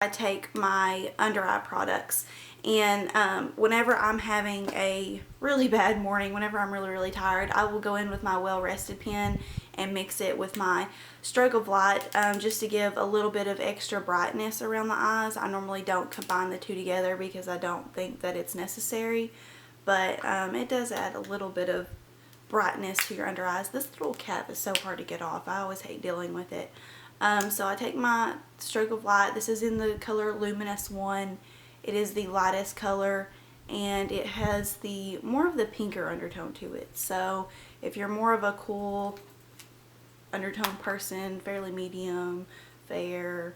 I take my under eye products, and whenever I'm having a really bad morning, whenever I'm really tired, I will go in with my Well Rested pen and mix it with my Stroke of Light, just to give a little bit of extra brightness around the eyes. I normally don't combine the two together because I don't think that it's necessary, but it does add a little bit of brightness to your under eyes. This little cap is so hard to get off. I always hate dealing with it. So I take my Stroke of Light. This is in the color Luminous 1. It is the lightest color, and it has the more of the pinker undertone to it. So if you're more of a cool undertone person, fairly medium, fair,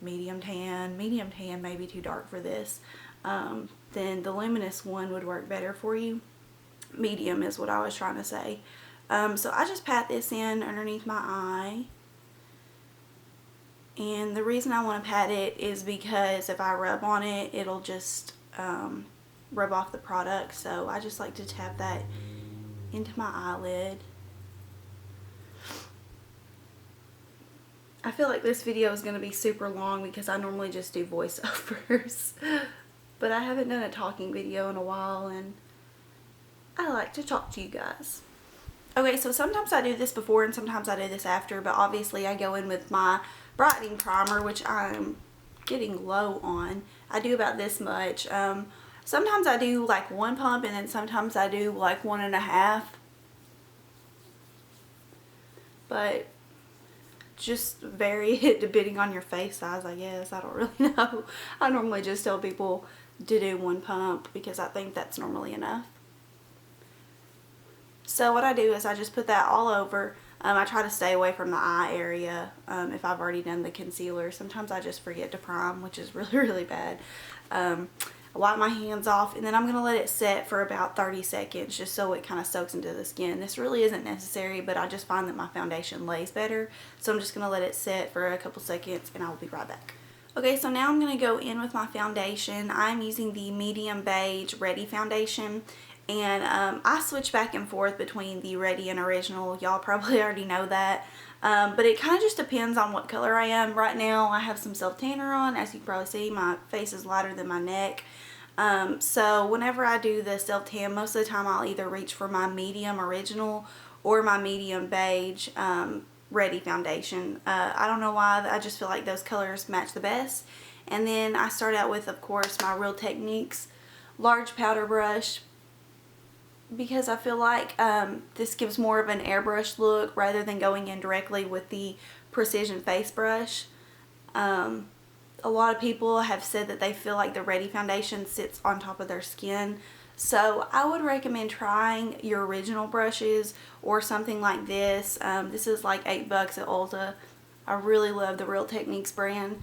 medium tan may be too dark for this, then the Luminous one would work better for you. Medium is what I was trying to say. So I just pat this in underneath my eye. And the reason I want to pat it is because if I rub on it, it'll just rub off the product. So I just like to tap that into my eyelid. I feel like this video is going to be super long because I normally just do voiceovers. But I haven't done a talking video in a while, and I like to talk to you guys. Okay, so sometimes I do this before and sometimes I do this after, but obviously I go in with my brightening primer, which I'm getting low on. I do about this much. Sometimes I do like 1 pump, and then sometimes I do like 1.5. But just vary it depending on your face size, I guess. I don't really know. I normally just tell people to do 1 pump because I think that's normally enough. So what I do is I just put that all over. I try to stay away from the eye area if I've already done the concealer. Sometimes I just forget to prime, which is really bad. I wipe my hands off, and then I'm going to let it set for about 30 seconds just so it kind of soaks into the skin. This really isn't necessary, but I just find that my foundation lays better. So I'm just going to let it set for a couple seconds, and I will be right back. Okay, so now I'm going to go in with my foundation. I'm using the medium beige Ready foundation. And I switch back and forth between the Ready and Original. Y'all probably already know that. But it kind of just depends on what color I am. Right now I have some self tanner on. As you can probably see, my face is lighter than my neck. So whenever I do the self tan, most of the time I'll either reach for my medium Original or my medium beige Ready foundation. I don't know why. I just feel like those colors match the best. And then I start out with, of course, my Real Techniques large powder brush, because I feel like this gives more of an airbrush look rather than going in directly with the Precision Face Brush. A lot of people have said that they feel like the Ready foundation sits on top of their skin. So I would recommend trying your original brushes or something like this. This is like $8 at Ulta. I really love the Real Techniques brand.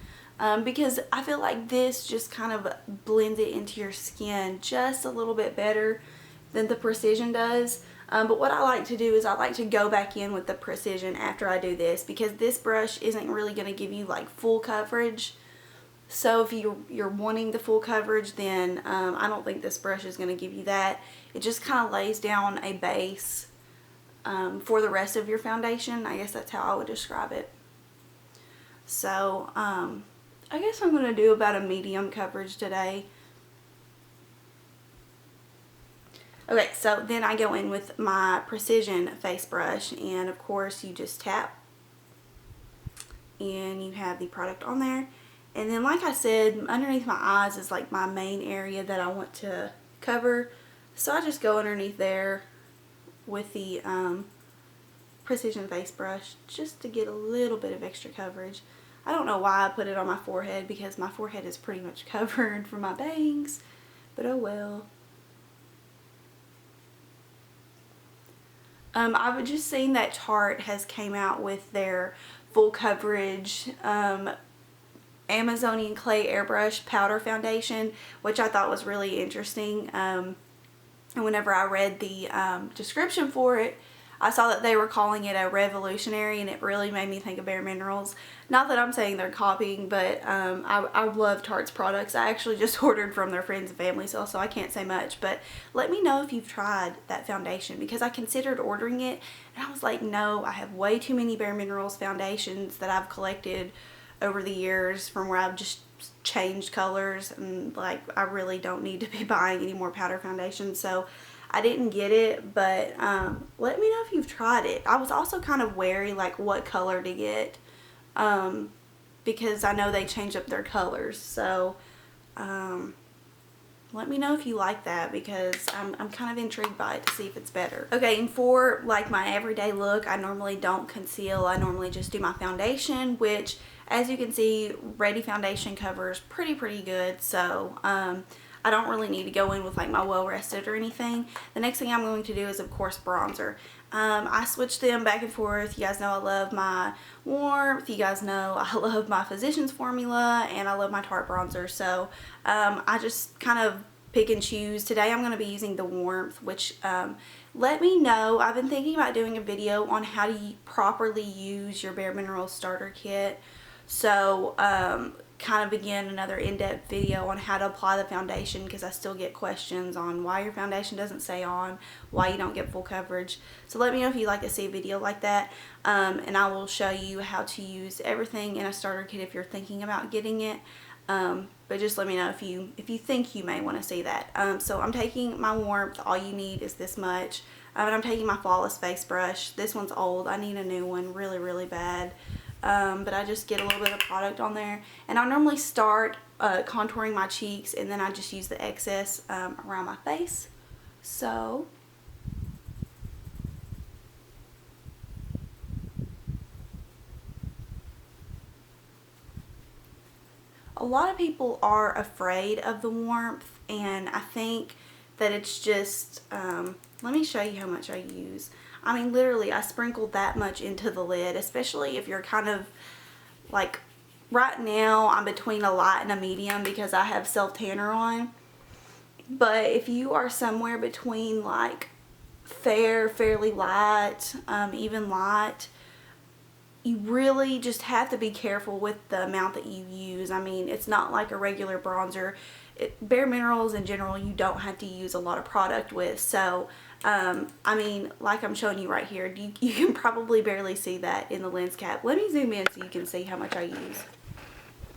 Because I feel like this just kind of blends it into your skin just a little bit better than the Precision does. But what I like to do is I like to go back in with the Precision after I do this, because this brush isn't really going to give you like full coverage. So if you're wanting the full coverage, then I don't think this brush is going to give you that. It just kind of lays down a base for the rest of your foundation. I guess that's how I would describe it. So I guess I'm going to do about a medium coverage today. Okay, so then I go in with my Precision face brush, and of course you just tap and you have the product on there. And then, like I said, underneath my eyes is like my main area that I want to cover. So I just go underneath there with the Precision face brush just to get a little bit of extra coverage. I don't know why I put it on my forehead, because my forehead is pretty much covered from my bangs, but oh well. I've just seen that Tarte has came out with their full coverage Amazonian Clay Airbrush Powder Foundation, which I thought was really interesting. And whenever I read the description for it, I saw that they were calling it a revolutionary, and it really made me think of Bare Minerals. Not that I'm saying they're copying, but I love Tarte's products. I actually just ordered from their friends and family, so I can't say much. But let me know if you've tried that foundation, because I considered ordering it, and I was like, no, I have way too many Bare Minerals foundations that I've collected over the years from where I've just changed colors, and like I really don't need to be buying any more powder foundation, so I didn't get it. But let me know if you've tried it. I was also kind of wary like what color to get, because I know they change up their colors, so let me know if you like that, because I'm kind of intrigued by it to see if it's better. Okay, and for like my everyday look, I normally don't conceal. I normally just do my foundation, which as you can see, Ready Foundation covers pretty good, so I don't really need to go in with like my Well Rested or anything. The next thing I'm going to do is of course bronzer. I switch them back and forth. You guys know I love my Warmth. You guys know I love my Physicians Formula, and I love my Tarte bronzer. So I just kind of pick and choose. Today I'm going to be using the Warmth, which let me know. I've been thinking about doing a video on how to properly use your Bare Minerals starter kit. So kind of again another in-depth video on how to apply the foundation, because I still get questions on why your foundation doesn't stay on, why you don't get full coverage. So let me know if you'd like to see a video like that, and I will show you how to use everything in a starter kit if you're thinking about getting it. But just let me know if you think you may want to see that. So I'm taking my Warmth. All you need is this much. And I'm taking my Flawless face brush. This one's old. I need a new one really bad. But I just get a little bit of product on there, and I normally start contouring my cheeks, and then I just use the excess around my face. So a lot of people are afraid of the Warmth, and I think that it's just let me show you how much I use. I mean, literally, I sprinkled that much into the lid, especially if you're kind of like, right now I'm between a light and a medium because I have self-tanner on. But if you are somewhere between like fair, fairly light, even light, you really just have to be careful with the amount that you use. I mean, it's not like a regular bronzer. Bare Minerals in general, you don't have to use a lot of product with. So I mean, like I'm showing you right here, you can probably barely see that in the lens cap. Let me zoom in so you can see how much I use.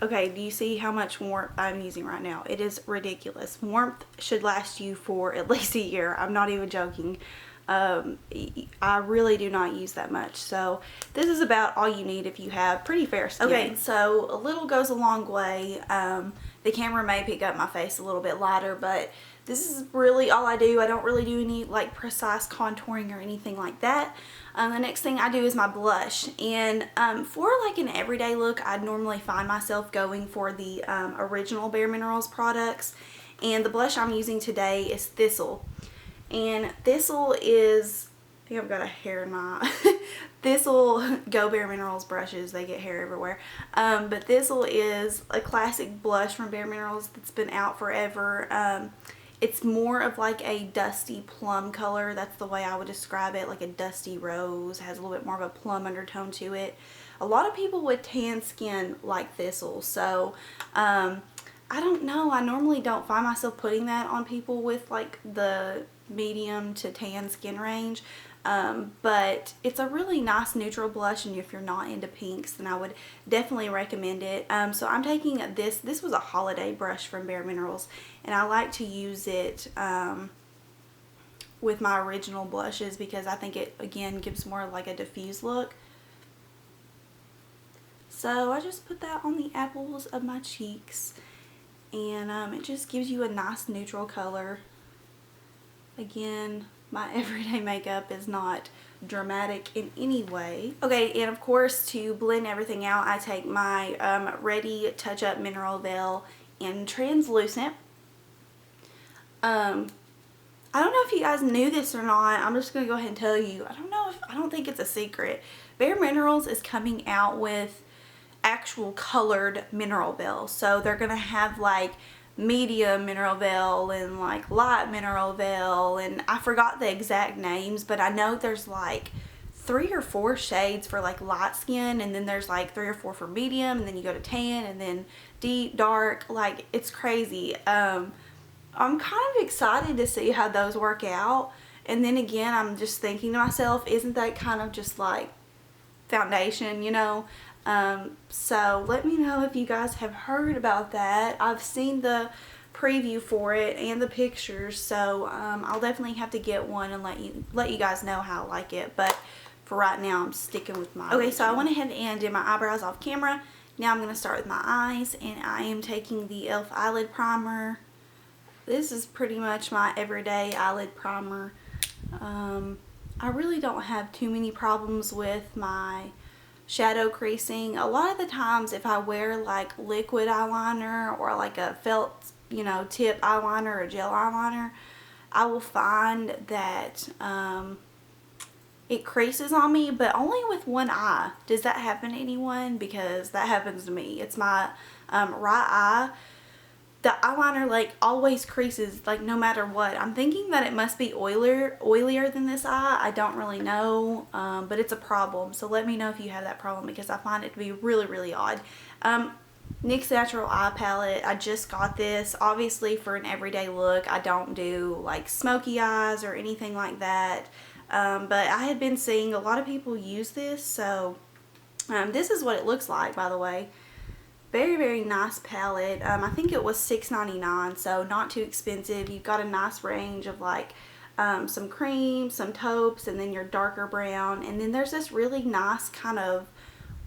Okay, do you see how much Warmth I'm using right now? It is ridiculous. Warmth should last you for at least a year. I'm not even joking. I really do not use that much. So this is about all you need if you have pretty fair skin. Okay, so a little goes a long way. The camera may pick up my face a little bit lighter, but this is really all I do. I don't really do any like precise contouring or anything like that. The next thing I do is my blush, and for like an everyday look, I'd normally find myself going for the original Bare Minerals products, and the blush I'm using today is Thistle. And Thistle is, I think I've got a hair in my Thistle, go Bare Minerals brushes, they get hair everywhere. But Thistle is a classic blush from Bare Minerals that's been out forever. It's more of like a dusty plum color. That's the way I would describe it, like a dusty rose. Has a little bit more of a plum undertone to it. A lot of people with tan skin like Thistle, so I don't know. I normally don't find myself putting that on people with like the medium to tan skin range, but it's a really nice neutral blush, and if you're not into pinks, then I would definitely recommend it. So I'm taking this was a holiday brush from Bare Minerals, and I like to use it with my original blushes because I think it again gives more like a diffuse look. So I just put that on the apples of my cheeks, and it just gives you a nice neutral color. Again, my everyday makeup is not dramatic in any way. Okay, and of course to blend everything out, I take my Ready Touch Up Mineral Veil in Translucent. I don't know if you guys knew this or not. I'm just going to go ahead and tell you. I don't think it's a secret. Bare Minerals is coming out with actual colored mineral veil. So they're going to have like medium mineral veil and like light mineral veil, and I forgot the exact names, but I know there's like 3 or 4 shades for like light skin, and then there's like 3 or 4 for medium, and then you go to tan, and then deep, dark. Like, it's crazy. I'm kind of excited to see how those work out. And then again, I'm just thinking to myself, isn't that kind of just like foundation, you know? So let me know if you guys have heard about that. I've seen the preview for it and the pictures, so I'll definitely have to get one and let you guys know how I like it. But for right now, I'm sticking with my original. So I went ahead and did my eyebrows off camera. Now I'm going to start with my eyes, and I am taking the e.l.f. eyelid primer. This is pretty much my everyday eyelid primer. I really don't have too many problems with my shadow creasing. A lot of the times if I wear like liquid eyeliner or like a felt, tip eyeliner or gel eyeliner, I will find that it creases on me, but only with one eye. Does that happen to anyone? Because that happens to me. It's my right eye. The eyeliner like always creases, like no matter what. I'm thinking that it must be oilier than this eye. I don't really know, but it's a problem. So let me know if you have that problem, because I find it to be really, really odd. NYX Natural Eye Palette. I just got this, obviously for an everyday look. I don't do like smoky eyes or anything like that. But I had been seeing a lot of people use this, so this is what it looks like, by the way. Very, very nice palette. I think it was $6.99, so not too expensive. You've got a nice range of like some cream, some taupes, and then your darker brown. And then there's this really nice kind of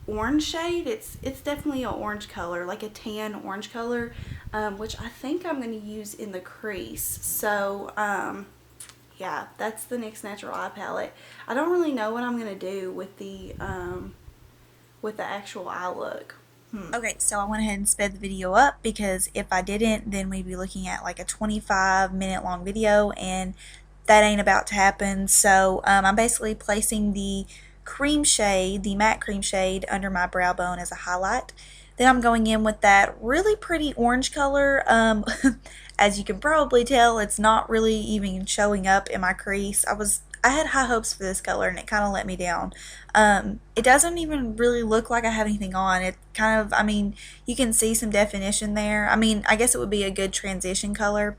orange shade. It's definitely an orange color, like a tan orange color, which I think I'm going to use in the crease. So yeah, that's the NYX Natural Eye Palette. I don't really know what I'm going to do with the actual eye look. Okay, so I went ahead and sped the video up, because if I didn't, then we'd be looking at like a 25-minute long video, and that ain't about to happen. So I'm basically placing the cream shade, the matte cream shade, under my brow bone as a highlight. Then I'm going in with that really pretty orange color. As you can probably tell, it's not really even showing up in my crease. I had high hopes for this color, and it kind of let me down. It doesn't even really look like I have anything on. It kind of, I mean, you can see some definition there. I mean, I guess it would be a good transition color.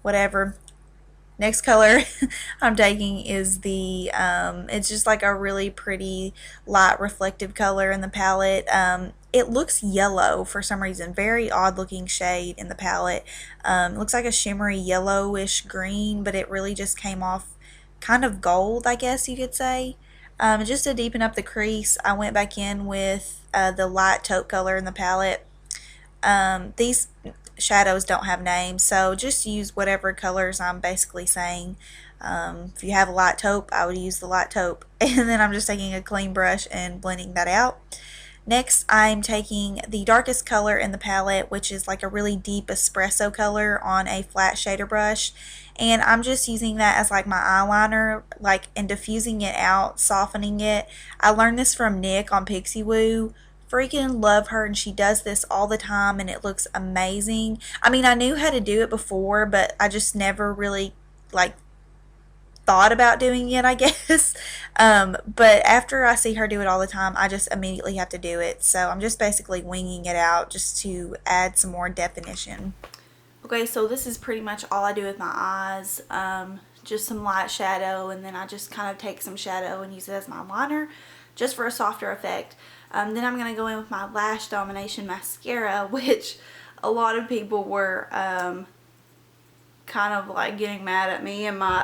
Whatever. Next color I'm taking is the, it's just like a really pretty light reflective color in the palette. It looks yellow for some reason. Very odd looking shade in the palette. It looks like a shimmery yellowish green, but it really just came off kind of gold, I guess you could say. Just to deepen up the crease, I went back in with the light taupe color in the palette. These shadows don't have names, so just use whatever colors I'm basically saying. If you have a light taupe, I would use the light taupe. And then I'm just taking a clean brush and blending that out. Next, I'm taking the darkest color in the palette, which is like a really deep espresso color, on a flat shader brush. And I'm just using that as like my eyeliner, like, and diffusing it out, softening it. I learned this from Nick on Pixie Woo. Freaking love her, and she does this all the time, and it looks amazing. I mean, I knew how to do it before, but I just never really like thought about doing it, I guess. But after I see her do it all the time, I just immediately have to do it. So I'm just basically winging it out just to add some more definition. Okay, so this is pretty much all I do with my eyes. Just some light shadow, and then I just kind of take some shadow and use it as my liner, just for a softer effect. Then I'm going to go in with my Lash Domination mascara, which a lot of people were kind of like getting mad at me in my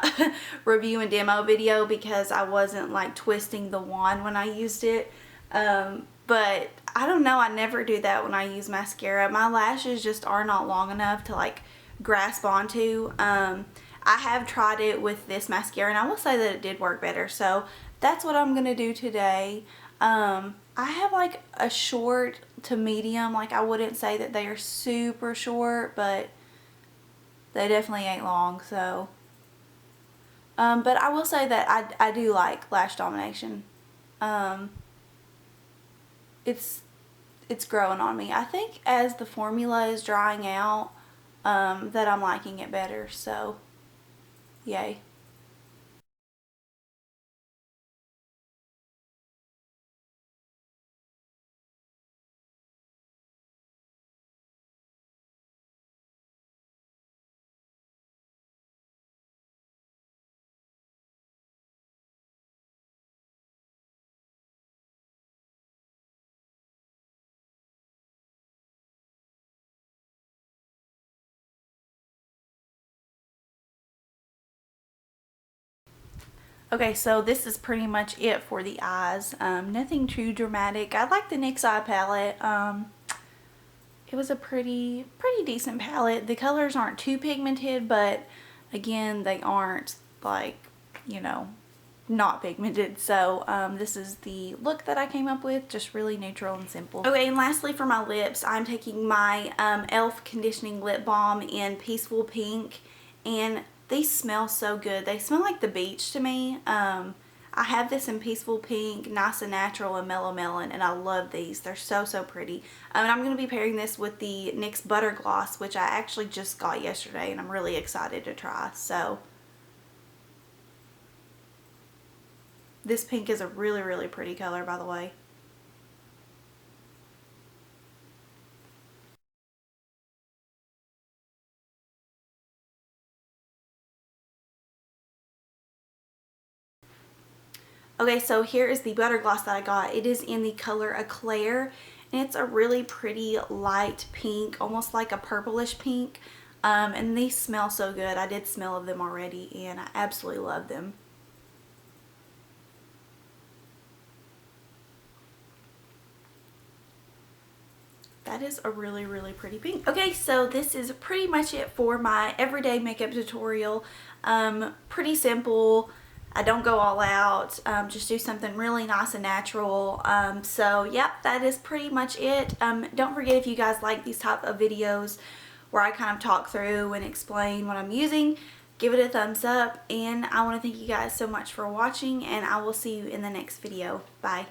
review and demo video, because I wasn't like twisting the wand when I used it. But I don't know, I never do that when I use mascara. My lashes just are not long enough to like grasp onto. I have tried it with this mascara, and I will say that it did work better. So that's what I'm going to do today. I have like a short to medium. Like, I wouldn't say that they are super short, but they definitely ain't long. So but I will say that I do like Lash Domination. It's growing on me. I think as the formula is drying out, that I'm liking it better. So yay. Okay, so this is pretty much it for the eyes. Nothing too dramatic. I like the NYX Eye Palette. It was a pretty decent palette. The colors aren't too pigmented, but again, they aren't like, you know, not pigmented. So this is the look that I came up with, just really neutral and simple. Okay, and lastly for my lips, I'm taking my e.l.f. conditioning lip balm in Peaceful Pink, and these smell so good. They smell like the beach to me. I have this in Peaceful Pink, Nice and Natural, and Mellow Melon, and I love these. They're so pretty. And I'm going to be pairing this with the NYX Butter Gloss, which I actually just got yesterday, and I'm really excited to try. So this pink is a really pretty color, by the way. Okay, so here is the butter gloss that I got. It is in the color Eclair, and it's a really pretty light pink, almost like a purplish pink. And these smell so good. I did smell of them already, and I absolutely love them. That is a really pretty pink. Okay, so this is pretty much it for my everyday makeup tutorial. Pretty simple. I don't go all out, just do something really nice and natural. So yep, that is pretty much it. Don't forget, if you guys like these type of videos where I kind of talk through and explain what I'm using, give it a thumbs up. And I want to thank you guys so much for watching, and I will see you in the next video. Bye.